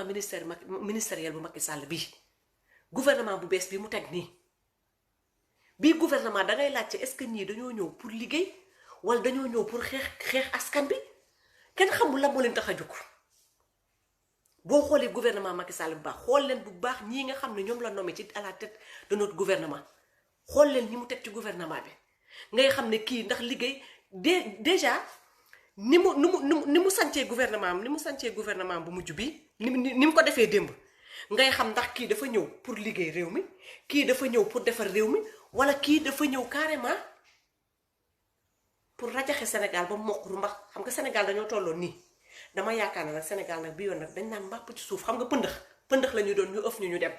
remaniement ministériel bu Macky Sall bii gouvernement bu bees bi mu teg nii bii gouvernement dangay laajte est-ce que ñii dañoo ñëw pour liggéey wala dañoo ñëw pour xeex askan bi kenn xamul la moo leen tax a jóg. boo xoolee gouvernement Macky Sall bu baax xool leen bu baax ñii nga xam ne ñoom la nommé ci à la tête de notre gouvernement xool leen ñi mu teg ci gouvernement bi ngay xam ne kii ndax liggéey déjà ni mu sancee gouvernement am ni mu sancee gouvernement bu mujj bi ni mu ko defee démb ngay xam ndax kii dafa ñëw pour liggéey réew mi kii dafa ñëw pour defar réew mi wala kii dafa ñëw carrément pour rajaxe Sénégal ba mu mokk ru mbax xam nga Sénégal dañoo tolloon nii. dama yaakaar ne nag Sénégal nag bi yoon nag dañ naan mbàpp ci suuf xam nga pëndëx la ñu doon ñu ëf ñu dem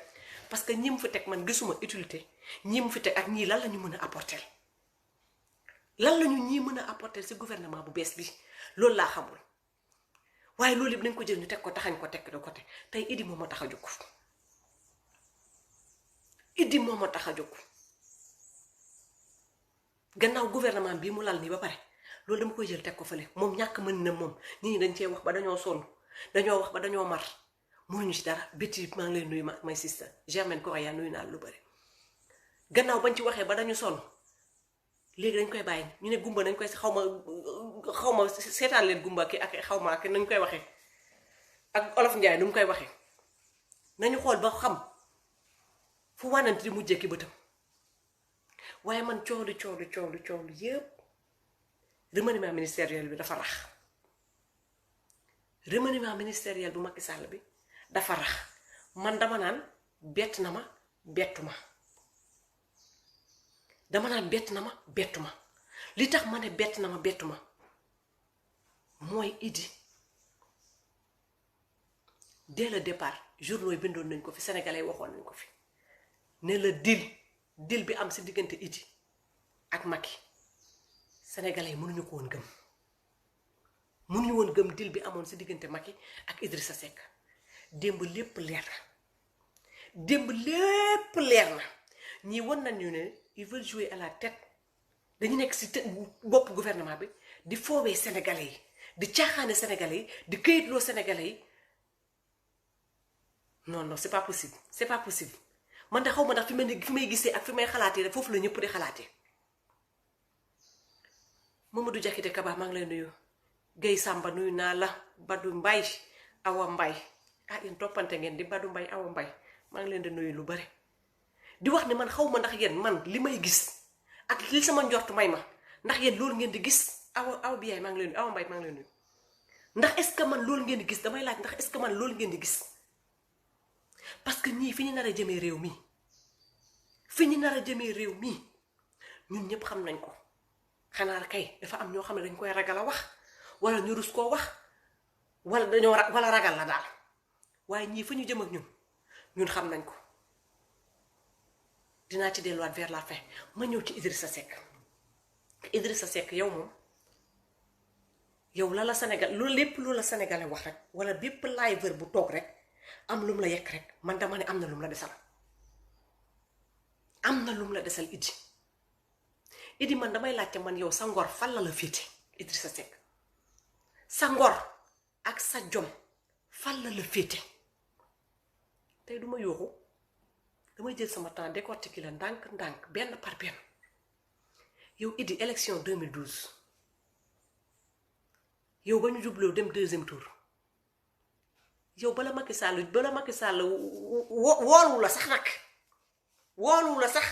parce que ñi mu fi teg man gisuma utilité ñi mu fi teg ak ñii lan la ñu mën a apporter lan la ñu ñii mën a apporter ci gouvernement bu bees bi loolu laa xamul waaye loolu yëpp dañ ko jël ñu teg ko taxañ ko teg de côté tey Idi moo ma tax a jóg Idi moo ma tax a jóg gannaaw gouvernement bii mu lal nii ba pare loolu dama koy jël teg ko fële moom ñàkk mën na moom nit ñi dañ cee wax ba dañoo sonn dañoo wax ba dañoo mar mënuñu ci dara bétti maa ngi leen nuyu may sister Germaine Correa nuyu naa lu bari gannaaw bañ ci waxee ba dañu sonn léegi dañ koy bàyyi ñu ne gumba nañ koy xaw ma seetaan leen gumba ki ak xaw ma ak nañ koy waxee ak olof Njaay nu mu koy waxee nañu xool ba xam fu wànnante di mujjee ki bëtam waaye man coow lu yëpp remaniement ministériel bi dafa rax remaniement ministériel bu Macky Sall bi dafa rax man dama naan bett na ma bettu ma dama naan bett na ma bettu ma li tax ma ne bett na ma bettu ma mooy Idi dès le départ journaux yi bindoon nañ ko fi sénégalais waxoon nañ ko fi ne la dil bi am si diggante Idi ak Macky sénégalais yi mënuñu ko woon gëm mënuñu woon gëm dil bi amoon si diggante Macky ak Idrissa Seck démb lépp leer na ñii won nañu ne ils veulent jouer à la tête dañu nekk si bopp gouvernement bi di foowee sénégalais yi di caaxaane sénégalais yi di këyitloo sénégalais yi non c'est pas possible man de xaw ma ndax fi may gisee ak fi may xalaatee rek foofu la ñëpp di xalaatee. Mamadou Diakité Kaba maa ngi lay nuyu Guèye Samba nuyu naa la Badou Mbaye Awa Mbaye yéen toppante ngeen di Badou Mbaye Awa Mbaye maa ngi leen di nuyu lu bare di wax ne man xaw ma ndax yéen man li may gis ak li sama njort may ma ndax yéen loolu ngeen di gis awa bi yaay maa ngi leen nuyu Awa Mbaye maa ngi leen nuyu ndax est-ce que man loolu ngeen di gis damay laaj ndax est-ce que man loolu ngeen di gis parce que ñii fi ñu nar a jëmee réew mi ñun ñëpp xam nañ ko. xanaa kay dafa am ñoo xam ne dañ koy ragal a wax wala ñu rus koo wax wala wala ragal la daal waaye ñii fa ñu jëm ak ñun xam nañ ko dinaa ci delluwaat vers la fin ma ñëw ci Idrissa Seck yow moom yow la Sénégal loolu lépp lu la sénégalais wax rek wala bépp liveur bu toog rek am lum la yekk rek man dama ne am na lum la desal Idi man damay laajte man yow sa ngor fan la féete Idrissa Seck sa ngor ak sa jom fan la féete tey duma yooxu damay jël sama temps décortiquer la ndànk benn par benn yow Idi élection 2012 yow ba ñu jubloo dem deuxième tour yow bala Macky Sall woolu la sax nag woolu la sax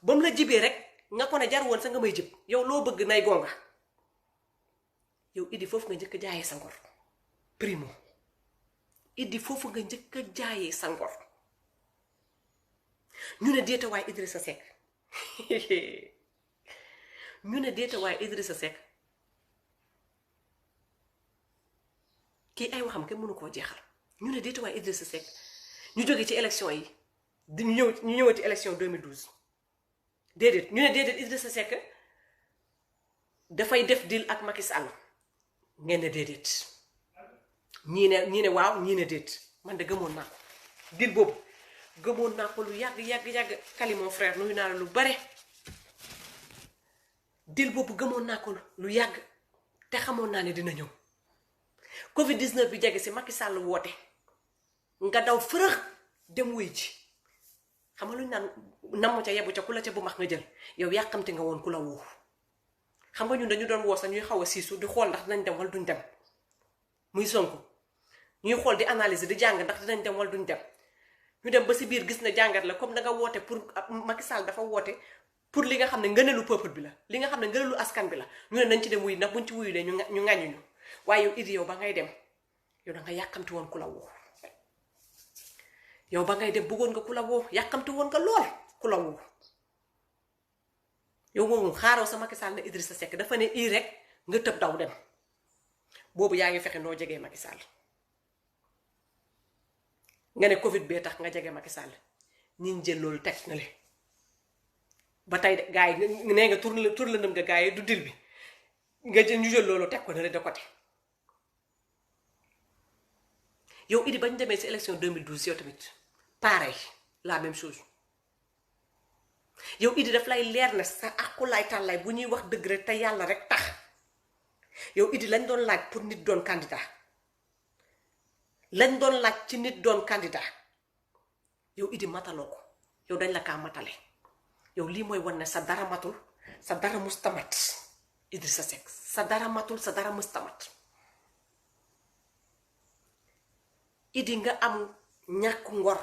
ba mu la jibee rek nga ko ne jar woon sa nga may jëb yow loo bëgg nay gonga yow Idi foofu nga njëkk a jaayee sa ngor primo Idi foofu nga njëkk a jaayee sa ngor ñu ne déeta waaye Idrissa Seck kii ay waxam kenn mënu koo jeexal ñu ne déeta waaye Idrissa Seck ñu jóge ci élection yi di ñu ñëwati élection 2012 déedéet ñu ne déedéet Idrissa Seck dafay def deal ak Macky Sall ngeen ne déedéet ñii ne waaw ñii ne déet man de gëmoon naa ko deal boobu gëmoon naa ko lu yàgg Kali mon frère nuyu naa la lu bare deal boobu gëmoon naa ko lu yàgg te xamoon naa ne dina ñëw Covid 19 bi jege si Macky Sall woote nga daw fërëx dem wuy ji xam nga lu ñu naan namm ca yebu ca ku la ca bu max nga jël yow yàkkamte nga woon ku la woo xam nga ñun dañu doon woo sax ñuy xaw a siisu di xool ndax dinañ dem wala duñ dem muy Sonko ñuy xool di analyser di jàng ndax dinañ dem wala duñ dem ñu dem ba si biir gis na jàngat la comme da nga woote pour Macky Sall dafa woote pour li nga xam ne ngëneelu peuple bi la li nga xam ne ngëneelu askan bi la ñu ne nañ ci dem wuy ndax buñ ci wuyu de ñu ŋàññuñu waaye yow Idi yow ba ngay dem yow da nga yàkkamti woon ku la woo yow ba ngay dem bëggoon nga ku la woo yàkkamti woon nga lool ku la woo yow moomu xaaroo sa Macky Sall ne Idrissa Seck dafa ne ii rek nga tëb daw dem boobu yaa ngi fexe noo jegee Macky Sall nga ne Covid bee tax nga jege Macky Sall ñi jël loolu teg na le ba tey de gars yi nee nga tur la ndëm nga gars yi du dil bi nga jël ñu jël loolu teg ko na le de côté yow Idi bañ demee si élection 2012 yow tamit pareil la même chose yow Idi daf lay leer na sa aqulaay tàllaay bu ñuy wax dëgg rek te yàlla rek tax yow Idi lañ doon laaj pour nit doon candidat lañ doon laaj ci nit doon candidat yow Idi mataloo ko yow dañ la kaa matale yow lii mooy wan ne sa dara matul sa dara mustamat Idrissa Seck sa dara matul sa dara mustamat Idi nga am ñàkk ngor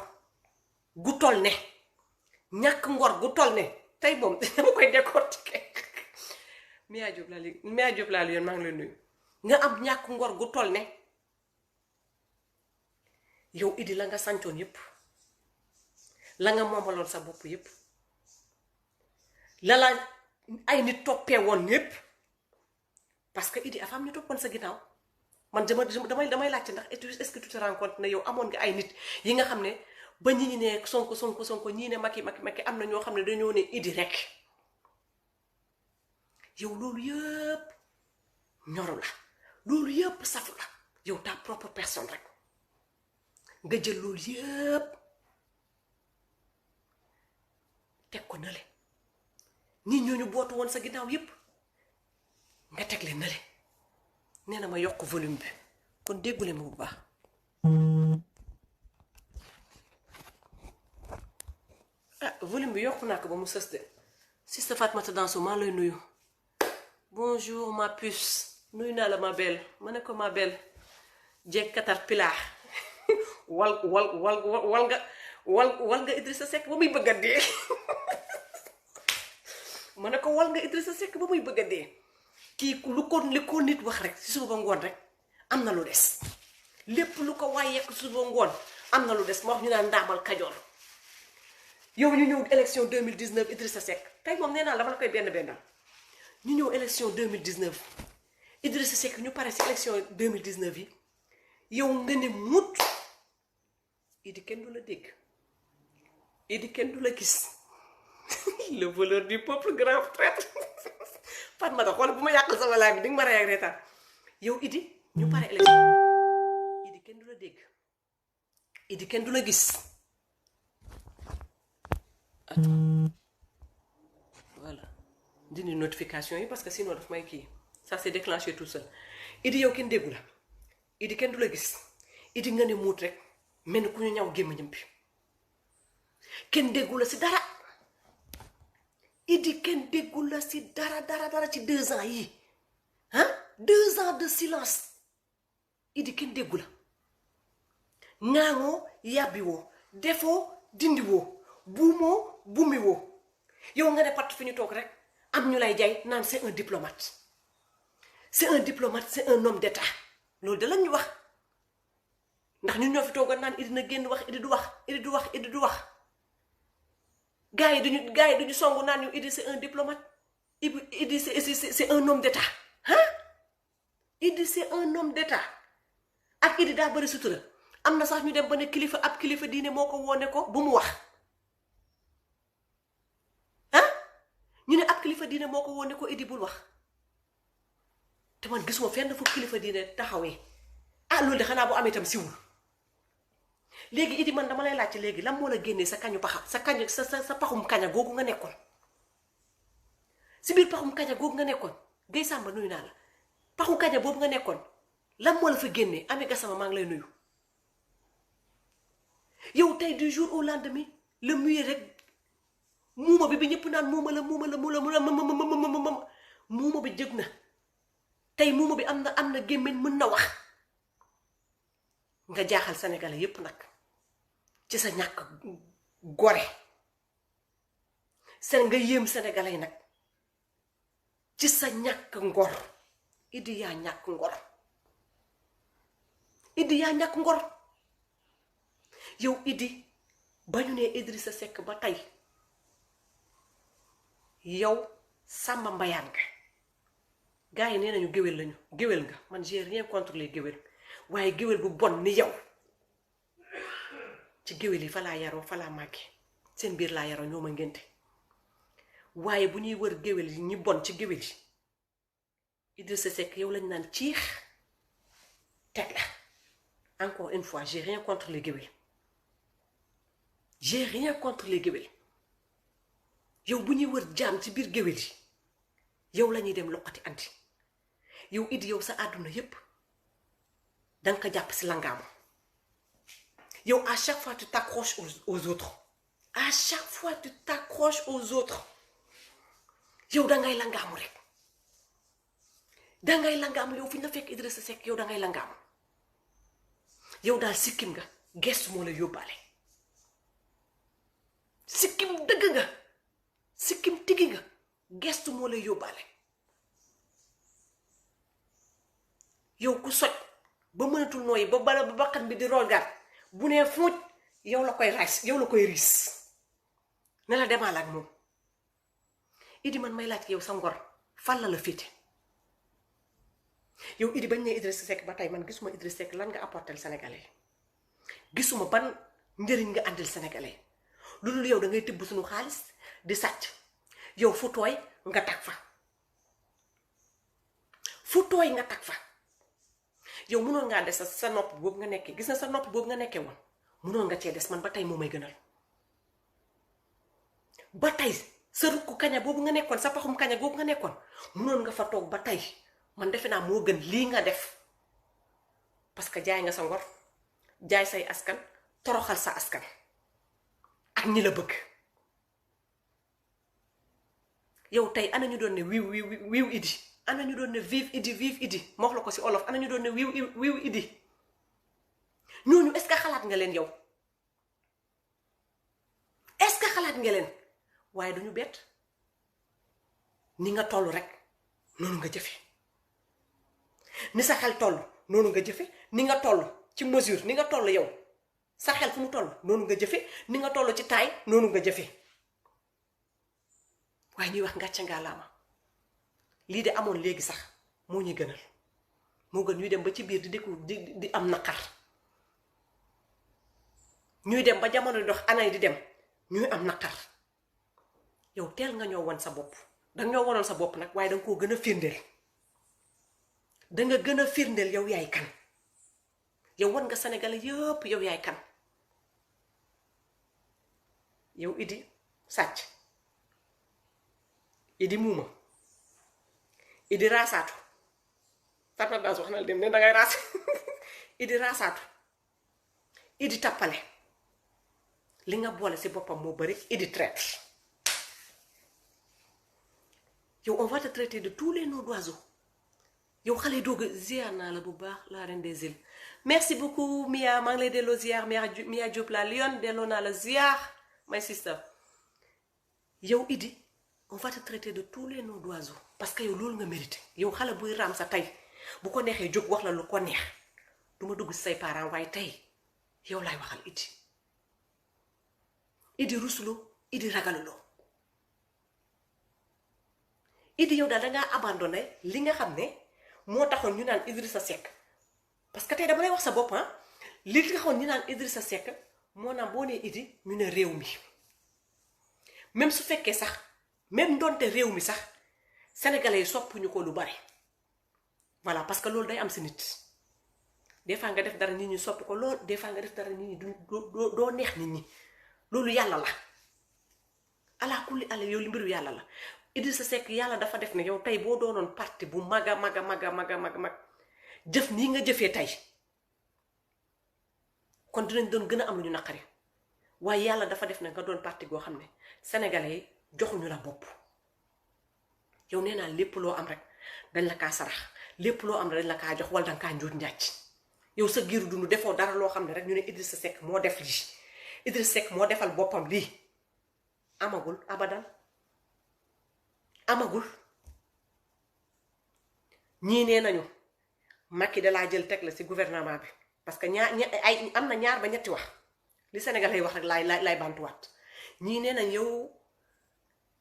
gu toll ne ñàkk ngor gu toll ne tey moom dama koy décortiquer Mia Diop laa li yoon maa ngi lay nuyu nga am ñàkk ngor gu toll ne yow Idi la nga sancoon yépp la nga moomaloon sa bopp yépp la ay nit toppee woon yépp parce que Idi dafa am ñu toppoon sa ginnaaw man damay laajte ndax est-ce que tu te rends compte ne yow amoon nga ay nit yi nga xam ne ba ñi ne Sonko ñii ne Macky am na ñoo xam ne dañoo ne Idi rek yow loolu yëpp ñoru la loolu yëpp safu la yow ta propre personne rek nga jël loolu yëpp teg ko nale nit ñooñu bootu woon sa ginnaaw yëpp nga teg leen nale nee na ma yokk volume bi kon déggule ma bu baax volume bi yokku naa ko ba mu sës de Sista Fatmata Danso maa lay nuyu bonjour ma puce nuyu naa la ma belle ma ne ko ma belle jeeg caterpillar wal nga Idrissa Seck ba muy bëgg a dee ma ne ko wal nga Idrissa Seck ba muy bëgg a dee kii li ko nit wax rek si suba ba ngoon rek am na lu des lépp lu ko waaye si suba ngoon am na lu des ma wax ñu naan ndaamal kajoor yow ñu ñëw élection 2019 Idrissa Seck tey moom nee naa dama la koy benn ñu ñëw élection 2019 Idrissa Seck ñu pare si élection 2019 yi yow nga ne mut Idi kenn du la dégg Idi kenn du la gis le voleur du peuple grand traître Fatmata xool bu ma yàqal sama laaj bi di nga ma rey ak reetaan yow Idi ñu pare élection Idi kenn du la dégg Idi kenn du la gis attends voilà dindi notification yi parce que sinon daf may kii ça s'est déclenché tout seul Idi yow kenn déggu la Idi kenn du la gis Idi nga ne muut rek mel ni ku ñu ñaw gémmiñam bi kenn déggu la si dara Idi kenn déggu la si dara ci 2 ans yi 2 ans de silence Idi kenn déggu la ŋaaŋoo yàbbi woo defoo dindi woo buumoo bumi woo yow nga ne patt fi ñu toog rek am ñu lay jaay naan c'est un diplomate c'est un homme d'état loolu da lañ ñu wax ndax ñun ñoo fi toogoon naan Idi na génn wax Idi du wax gars yi duñu songu naan ñu Idi c'est un diplomate Idi c'est un homme d'état Idi c'est un homme d'état ak Idi daa bëri sutura am na sax ñu dem ba ne ab kilifa diine moo ko woone ko bu mu wax ñu ne ab kilifa diine moo ko woone ko Idi bul wax te man gisuma fenn fu kilifa diine taxawee loolu de xanaa bu amee itam siwul léegi Idi man dama lay laajte léegi lan moo la génnee sa kañu paxa sa paxum kaña googu nga nekkoon si biir paxum kaña googu nga nekkoon Gaye Samba nuyu naa la paxum kaña boobu nga nekkoon lan moo la fa génnee Ami Gassama maa ngi lay nuyu yow tey du jour au lendemain le muet rek muuma bi ñëpp naan muuma la muuma bi jóg na tey muuma bi am na gémmiñ mën na wax nga jaaxal sénégalais yépp nag ci sa ñàkk gore seen nga yéem sénégalais yi nag ci sa ñàkk ngor. Idi yaa ñàkk ngor Idi yaa ñàkk ngor yow Idi ba ñu nee Idrissa Seck ba tey yow Samba Mbayaan nga gars yi nee nañu géwél lañu géwél nga man j'ai rien contre les géwél waaye géwél bu bon ni yow ci géwél yi fa laa yaroo fa laa màgge seen biir laa yaroo ñoo ma ngénte waaye bu ñuy wër géwél yi ñi bon ci géwél yi Idrissa Seck yow lañ naan ciix teg la encore une fois j'ai rien contre les géwél j'ai rien contre les géwél yow bu ñuy wër jaam ci biir géwél yi yow la ñuy dem loqati andi yow Idi yow sa àdduna yépp danga ko jàpp si langaamu yow à chaque fois tu t'accroches aux autres à chaque fois tu t'accroches aux autres yow dangay langaamu rek dangay langaamu yow fi ñu la fekk Idrissa Seck yow dangay langaamu yow daal sikkim nga gestu moo la yóbbaale sikkim dëgg nga sikkim tigi nga gestu moo la yóbbaale yow ku soj ba mënatul nooyi ba bala ba bakkan bi di rogaat bu nee fuuj yow la koy raas yow la koy riis ne la demaal ak moom Idi man may laaj yow sa ngor fan la féete yow Idi bañ ne Idrissa Seck ba tey man gisuma Idrissa Seck lan nga apporter sénégalais gisuma ban njëriñ nga àndil sénégalais lu dul yow da ngay tibb suñu xaalis di sàcc yow fu tooy nga tag fa fu tooy nga tag fa yow mënoon ngaa des sa nopp boobu nga nekkee gis na sa nopp boobu nga nekkee woon mënoon nga cee des man ba tey moo may gënal ba tey sa rukku kaña boobu nga nekkoon sa paxum kaña boobu nga nekkoon mënoon nga fa toog ba tey man defe naa moo gën lii nga def parce que jaay nga sa ngor jaay say askan toroxal sa askan ak ñi la bëgg yow tey ana ñu doon ne wiiw Idi ana ñu doon ne vive Idi ma wax la ko si olof ana ñu doon ne wiiw Idi ñooñu est-ce que xalaat nga leen yow est-ce que xalaat nga leen waaye duñu bett ni nga toll rek noonu nga jëfe ni sa xel toll noonu nga jëfe ni nga toll ci mesure ni nga toll yow sa xel fu mu toll noonu nga jëfe ni nga toll ci taay noonu nga jëfe waaye ñuy wax ngàcce ngaalaama lii de amoon léegi sax moo ñuy gënal moo gën ñuy dem ba ci biir di am naqar ñuy dem ba jamono di dox anay di dem ñuy am naqar yow teel nga ñoo won sa bopp danga ñoo wonoon sa bopp nag waaye danga koo gën a firndeel danga gën a firndeel yow yaay kan yow won nga Sénégalais yëpp yow yaay kan yow Idi sàcc Idi muuma Idi raasaatu tartadaas wax na dem ne dangay raas Idi raasaatu Idi tappale li nga boole si boppam moo bari Idi traître yow on va te traiter de tous les noms d'oiseaux yow xale yi doog a ziar naa la bu baax la reine des îles merci beaucoup Mia maa ngi lay delloo ziar Mia Diop la Lyon delloo naa la ziar my sister yow Idi on va te traiter de tous les noms d'oiseaux parce que yow loolu nga mérité yow xale buy raam sa tey bu ko neexee jóg wax la lu ko neex du ma dugg si say parents waaye tey yow laay waxal Idi rusuloo Idi ragaluloo Idi yow daal dangaa abandonné li nga xam ne moo taxoon ñu naan Idrissa Seck parce que tey dama lay wax sa bopp li taxoon ñu naan Idrissa Seck moo naan boo nee Idi ñu ne réew mi même su fekkee sax même ndonte réew mi sax sénégalais yi soppuñu ko lu bari voilà parce que loolu day am si nit des fois nga def dara nit ñi sopp ko lool des fois nga def dara nit ñi doo neex nit ñi loolu yàlla la ala kulli ala yow li mbiru yàlla la Idrissa Seck yàlla dafa def ne yow tey boo doonoon parti bu mag jëf nii nga jëfee tey kon dinañ doon gën a am lu ñu naqari waaye yàlla dafa def na nga doon parti goo xam ne sénégalais yi joxuñu la bopp. yow nee naa lépp loo am rek dañ la kaa sarax lépp loo am rek dañ la kaa jox wala danga kaa njuut njàcc. yow sa giiru dund defoo dara loo xam ne rek ñu ne Idrissa Seck moo def lii Idrissa Seck moo defal boppam lii amagul abadan amagul. ñii nee nañu Macky da laa jël teg la ci gouvernement bi parce que am na ñaar ba ñetti wax li Sénégal lay wax rek laay bantuwaat. ñii nee nañ yow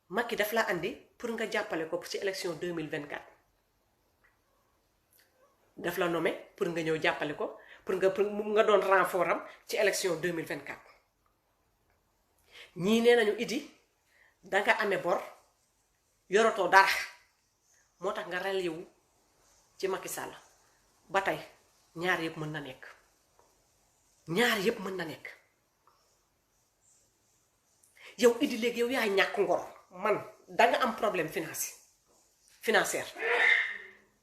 Macky daf la andi pour nga jàppale ko ci élection 2024 daf la nommé pour nga ñëw jàppale ko pour nga doon renfort am ci élection 2024. ñii nee nañu Idi danga amee bor yorotoo dara moo tax nga rallié wu ci Macky Sall. ba tey ñaar yëpp mën na nekk ñaar yëpp mën na nekk. yow Idi léegi yow yaay ñàkk ngor man danga am problème financier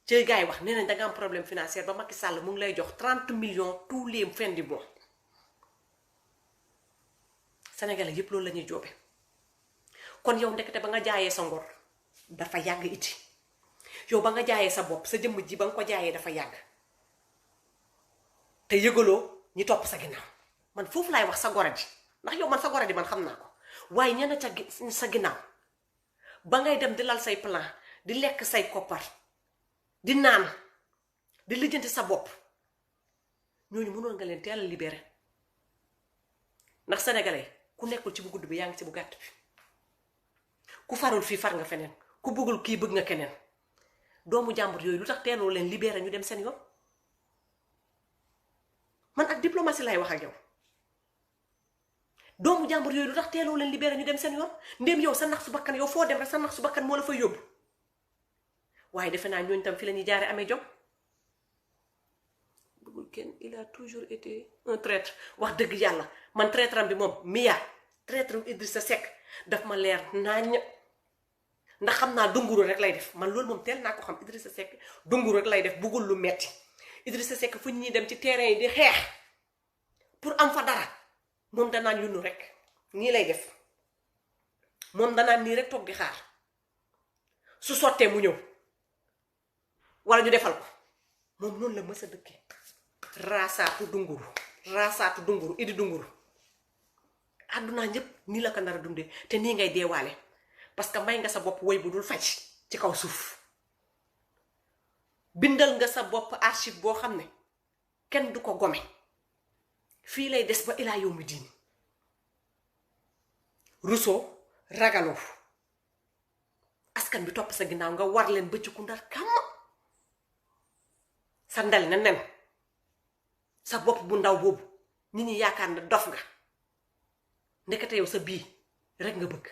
ci gars yi wax nee nañ danga am problème financier ba Macky Sall mu ngi lay jox 30 millions tous les fins du mois. Sénégalais yëpp loolu la ñuy joobe. kon yow ndekete ba nga jaayee sa ngor dafa yàgg Idi. yow ba nga jaayee sa bopp sa jëmm ji ba nga ko jaayee dafa yàgg te yëgaloo ñi topp sa ginnaaw man foofu laay wax sa gora ji ndax yow man sa gora ji man xam naa ko waaye ñenn ca sa ginnaaw ba ngay dem di lal say plan di lekk say koppar di naan di lijjanti sa bopp ñooñu mënoon nga leen teel a libéré ndax sénégalais ku nekkul ci bu gudd bi yaa ngi ci bu gàtt bi ku farul fii far nga feneen ku bëggul kii bëgg nga keneen. doomu jàmbur yooyu lu tax teeloo leen libéré ñu dem seen yoon man ak diplomatie lay wax ak yow. doomu jàmbur yooyu lu tax teeloo leen libéré ñu dem seen yoon ndéem yow sa nax su bakkan yow foo dem rek sa nax su bakkan moo la fay yóbbu waaye defe naa ñooñu tam fi la ñuy jaare amee jom. bëggul kenn il a toujours été un traître wax dëgg yàlla man traître am bi moom Mia traître Idrissa Seck daf ma leer nañ. ndax xam naa dunguru rek lay def man loolu moom teel naa ko xam Idrissa Seck dunguru rek lay def buggul lu metti Idrissa Seck fu ñuy dem ci terrain yi di xeex pour am fa dara moom danaan yunnu rek nii lay def moom danaan nii rek toog di xaar su sottee mu ñëw wala ñu defal ko moom noonu la mës a dëkkee raasaatu dunguru Idi dunguru àddunaa ñëpp nii la ko nar a dundee te nii ngay deewaale parce que may nga sa bopp woy bu dul faj ci kaw suuf bindal nga sa bopp archive boo xam ne kenn du ko gome fii lay des ba ilaa yow mi diin Rousseau ragaloo askan bi topp sa ginnaaw nga war leen bëcc ku ndar kam sa ndel na nen sa bopp bu ndaw boobu nit ñi yaakaar ne dof nga ndekete yow sa bii rek nga bëgg